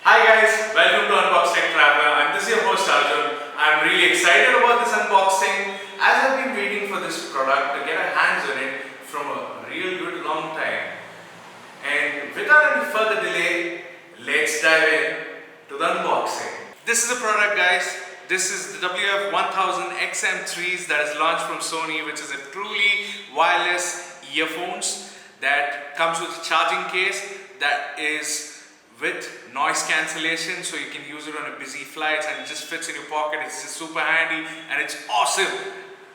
Hi guys, welcome to Unboxing Traveler and this is your host Arjun. I'm really excited about this unboxing as I've been waiting for this product to get our hands on it from a real good long time. And without any further delay, let's dive in to the unboxing. This is the product guys. This is the WF 1000 XM3s that is launched from Sony, which is a truly wireless earphones that comes with a charging case that is with noise cancellation, so you can use it on a busy flights and it just fits in your pocket. It's just super handy and it's awesome.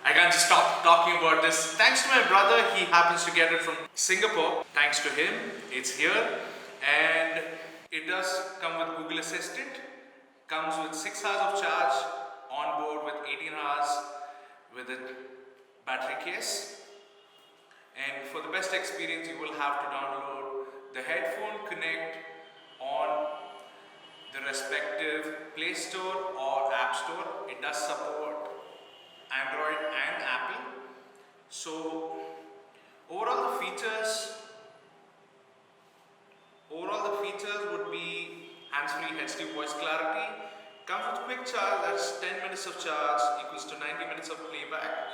I can't just stop talking about this. Thanks to my brother, he happens to get it from Singapore. Thanks to him, it's here and it does come with Google Assistant. Comes with 6 hours of charge on board with 18 hours with a battery case. And for the best experience, you will have to download the headphone connect on the respective Play Store or App Store. It does support Android and Apple. So overall the features would be hands-free HD voice clarity, comes with quick charge, that's 10 minutes of charge equals to 90 minutes of playback,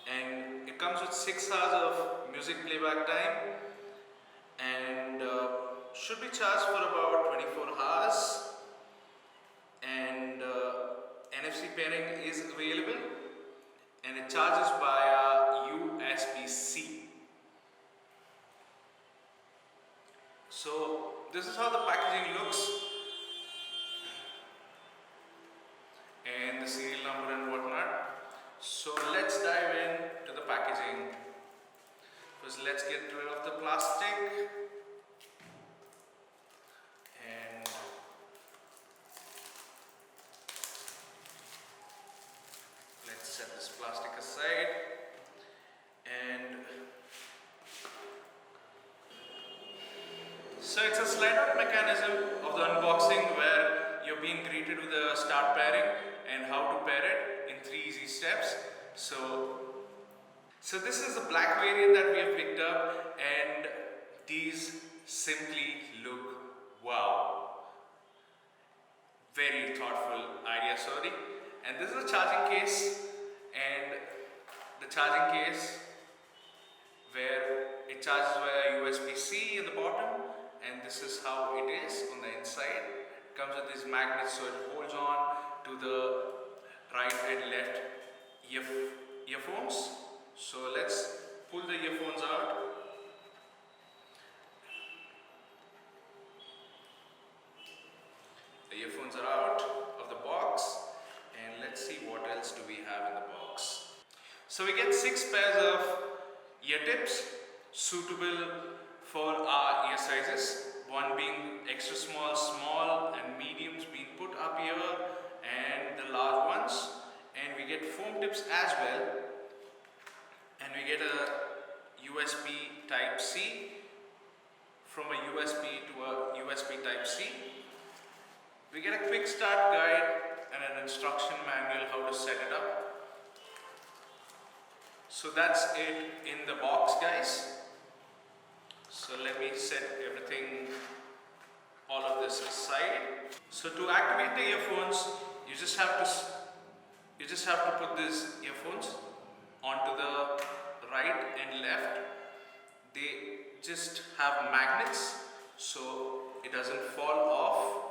and it comes with 6 hours of music playback time and should be charged for about 24 hours, and NFC pairing is available and it charges via USB-C. So this is how the packaging looks and the serial number and whatnot. So let's dive into the packaging. First, let's get rid of the plastic and let's set this plastic aside. And so it's a slide out mechanism of the unboxing where you're being greeted with a start pairing and how to pair it in 3 easy steps. So this is the black variant that we have picked up and these simply look wow. Very thoughtful idea, sorry. And this is a charging case, and the charging case where it charges via USB-C at the bottom, and this is how it is on the inside. It comes with these magnets so it holds on to the right and left earphones. So let's pull the earphones out. The earphones are out of the box and let's see what else do we have in the box. So we get 6 pairs of ear tips suitable for our ear sizes. One being extra small, small and mediums being put up here and the large ones. And we get foam tips as well. And we get a USB Type-C from a USB to a USB Type-C. We get a quick start guide and an instruction manual how to set it up. So that's it in the box guys. So let me set everything, all of this aside. So to activate the earphones, you just have to put these earphones onto the right and left. They just have magnets so it doesn't fall off.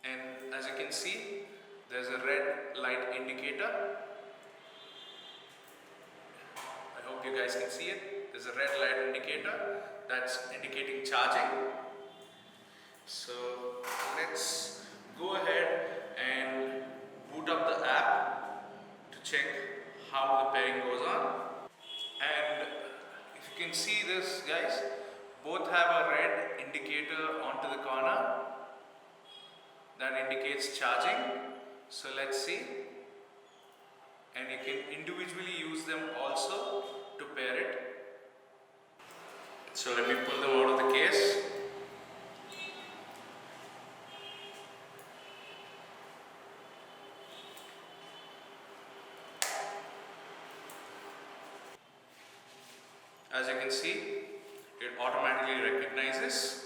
And as you can see, there's a red light indicator. I hope you guys can see it. There's a red light indicator that's indicating charging. So let's go ahead and boot up the app to check how the pairing goes on. And if you can see this guys, both have a red indicator onto the corner that indicates charging. So let's see. And you can individually use them also to pair it. So let me pull them out of the case. As you can see, it automatically recognizes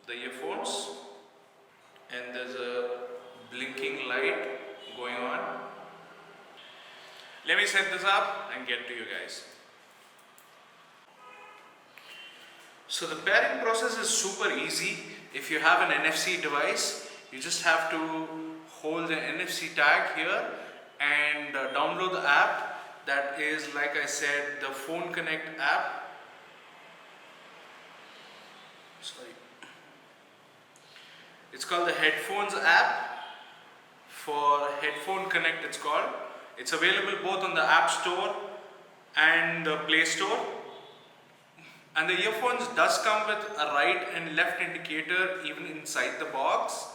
the earphones, and there's a blinking light going on. Let me set this up and get to you guys. So the pairing process is super easy. If you have an NFC device, you just have to hold the NFC tag here and download the app. That is, like I said, the Phone Connect app. Sorry. It's called the Headphones app. For Headphone Connect it's called. It's available both on the App Store and the Play Store. And the earphones does come with a right and left indicator even inside the box.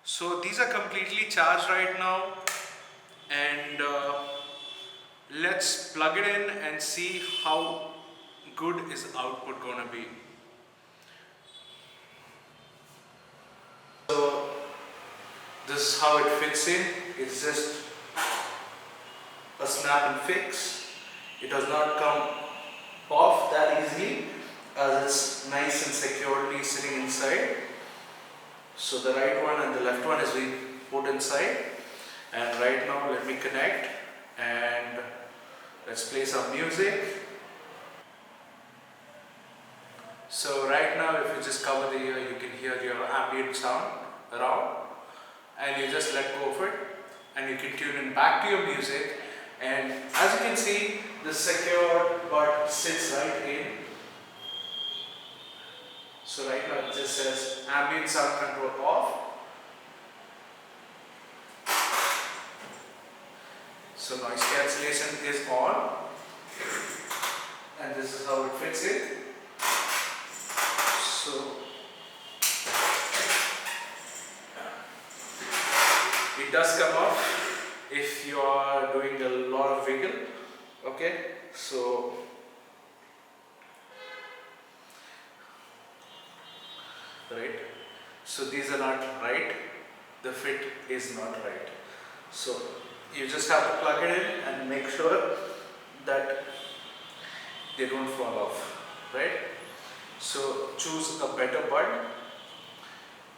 So these are completely charged right now, and let's plug it in and see how good is output gonna be. So this is how it fits in. It's just a snap and fix. It does not come off that easily, as it's nice and securely sitting inside. So the right one and the left one is being put inside, and right now let me connect and let's play some music. So right now, if you just cover the ear, you can hear your ambient sound around, and you just let go of it and you can tune in back to your music. And as you can see, the secure bud sits right in. So right now it just says ambient sound control off. So noise cancellation is on, and this is how it fits in. So it does come off if you are doing a lot of wiggle. Okay, so right, so these are not right, the fit is not right, so you just have to plug it in and make sure that they don't fall off, right? So choose a better bud.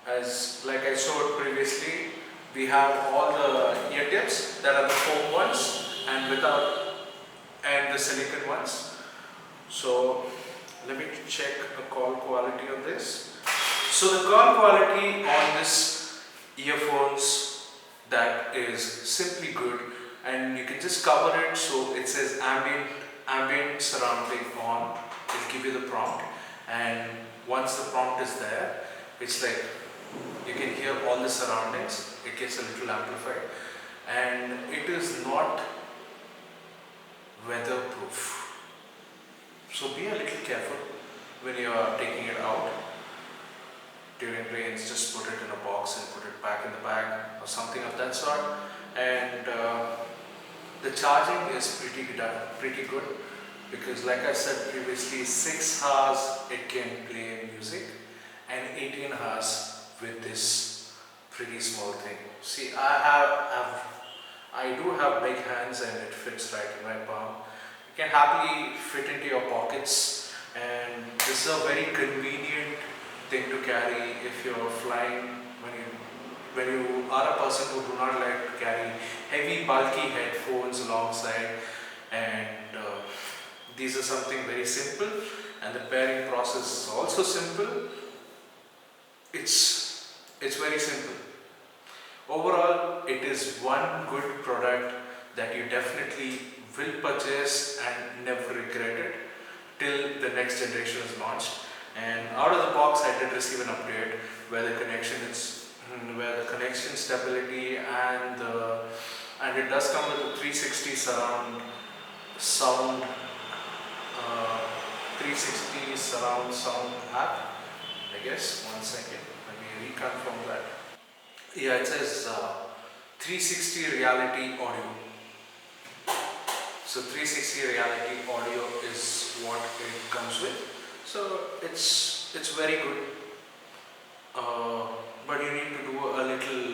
As like I showed previously, we have all the ear tips that are the foam ones and the silicon ones. So let me check the call quality on this. So the call quality on this earphones, that is simply good, and you can just cover it. So it says ambient surrounding on. It'll give you the prompt, and once the prompt is there, it's like you can hear all the surroundings. It gets a little amplified, and it is not weatherproof. So be a little careful when you are taking it out during rains. Just put it in a box and put it back in the bag or something of that sort. And the charging is pretty good, because like I said previously, 6 hours it can play music and 18 hours with this pretty small thing. See, I do have big hands and it fits right in my palm. You can happily fit into your pockets, and this is a very convenient thing to carry if you're flying, when you are a person who do not like to carry heavy bulky headphones alongside. And these are something very simple, and the pairing process is also simple. It's very simple. Overall, it is one good product that you definitely will purchase and never regret it till the next generation is launched. And out of the box, I did receive an update where the connection stability and it does come with a 360 surround sound, 360 surround sound app. I guess 1 second. Let me reconfirm that. Yeah, it says 360 reality audio. So 360 reality audio is what it comes with. So it's very good. But you need to do a little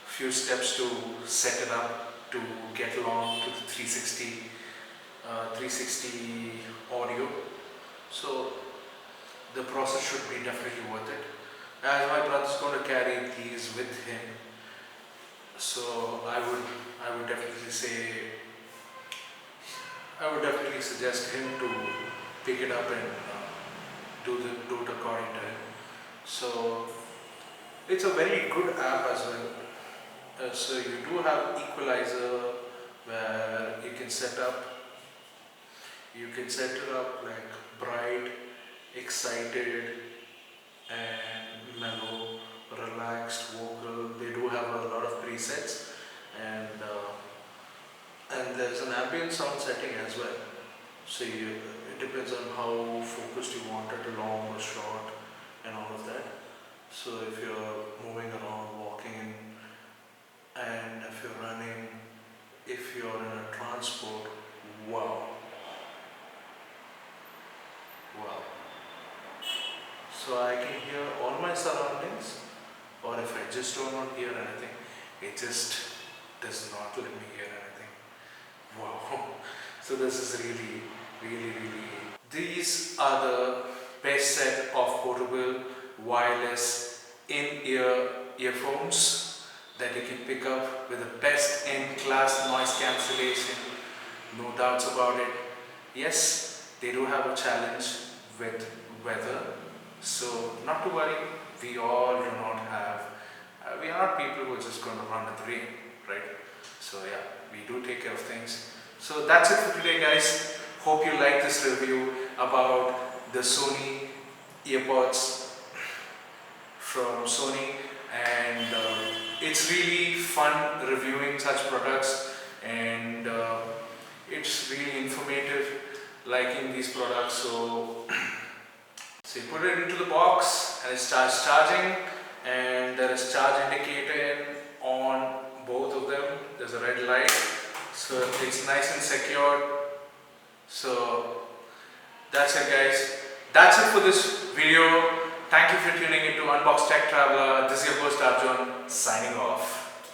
few steps to set it up to get along to the 360 audio. So the process should be definitely worth it. As my brother's going to carry these with him, so I would definitely say, I would definitely suggest him to pick it up and do it according to him. So it's a very good app as well. So you do have equalizer where you can set it up like bright, excited, and mellow, relaxed, vocal. They do have a lot of presets, and there's an ambient sound setting as well. So it depends on how focused you want it, long or short, and all of that. So if you're moving around, walking, and if you're running, if you're in a transport, wow. So I can hear all my surroundings, or if I just don't want to hear anything, it just does not let me hear anything. Wow. So this is really. These are the best set of portable wireless in-ear earphones that you can pick up with the best in-class noise cancellation. No doubts about it. Yes, they do have a challenge with weather, so not to worry. We all do not have. We are not people who are just going to run with the rain, right? So yeah, we do take care of things. So that's it for today, guys. Hope you like this review about the Sony earpods from Sony, and it's really fun reviewing such products, and it's really informative liking these products. So you put it into the box and it starts charging, and there is charge indicator on both of them. There's a red light, so it's nice and secured. So that's it, guys. That's it for this video. Thank you for tuning into Unbox Tech Traveler. This is your host Arjun, signing off.